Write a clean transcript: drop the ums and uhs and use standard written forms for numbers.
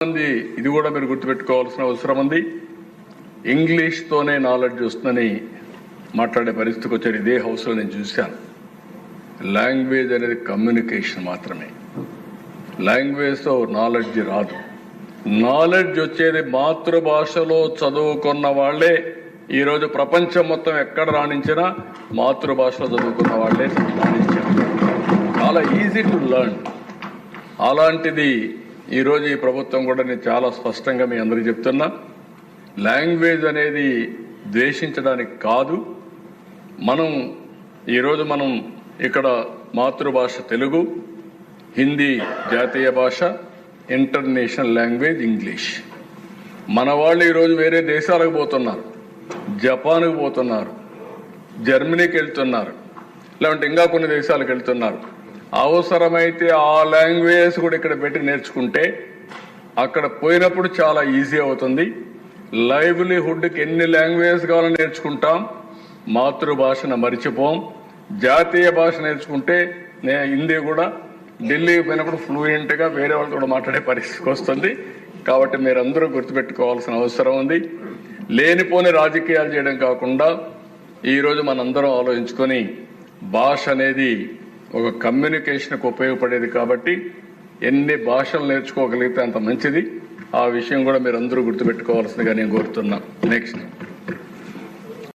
ఇది కూడా మీరు గుర్తుపెట్టుకోవాల్సిన అవసరం ఉంది. ఇంగ్లీష్ తోనే నాలెడ్జ్ వస్తుందని మాట్లాడే పరిస్థితికి వచ్చారు. ఇదే హౌస్ లో నేను చూశాను. లాంగ్వేజ్ అనేది కమ్యూనికేషన్ మాత్రమే. లాంగ్వేజ్ తో నాలెడ్జ్ రాదు. నాలెడ్జ్ వచ్చేది మాతృభాషలో చదువుకున్న వాళ్లే. ఈరోజు ప్రపంచం మొత్తం ఎక్కడ రాణించినా మాతృభాషలో చదువుకున్న వాళ్లే రాణించారు. చాలా ఈజీ టు లెర్న్. అలాంటిది ఈరోజు ఈ ప్రభుత్వం కూడా నేను చాలా స్పష్టంగా మీ అందరికీ చెప్తున్నా. లాంగ్వేజ్ అనేది ద్వేషించడానికి కాదు. ఈరోజు మనం ఇక్కడ మాతృభాష తెలుగు, హిందీ జాతీయ భాష, ఇంటర్నేషనల్ లాంగ్వేజ్ ఇంగ్లీష్. మన వాళ్ళు ఈరోజు వేరే దేశాలకు పోతున్నారు, జపాన్కు పోతున్నారు, జర్మనీకి వెళ్తున్నారు, లేదంటే ఇంకా కొన్ని దేశాలకు వెళ్తున్నారు. అవసరమైతే ఆ లాంగ్వేజ్ కూడా ఇక్కడ పెట్టి నేర్చుకుంటే అక్కడ పోయినప్పుడు చాలా ఈజీ అవుతుంది. లైవ్లీహుడ్కి ఎన్ని లాంగ్వేజ్ కావాలని నేర్చుకుంటాం, మాతృభాషను మరిచిపోం. జాతీయ భాష నేర్చుకుంటే హిందీ కూడా ఢిల్లీకి పోయినప్పుడు ఫ్లూయెంట్గా వేరే వాళ్ళతో కూడా మాట్లాడే పరిస్థితికి వస్తుంది. కాబట్టి మీరందరూ గుర్తుపెట్టుకోవాల్సిన అవసరం ఉంది. లేనిపోని రాజకీయాలు చేయడం కాకుండా ఈరోజు మనందరం ఆలోచించుకొని భాష అనేది ఒక కమ్యూనికేషన్కు ఉపయోగపడేది. కాబట్టి ఎన్ని భాషలు నేర్చుకోగలిగితే అంత మంచిది. ఆ విషయం కూడా మీరు అందరూ గుర్తుపెట్టుకోవాల్సిందిగా నేను కోరుతున్నా. నెక్స్ట్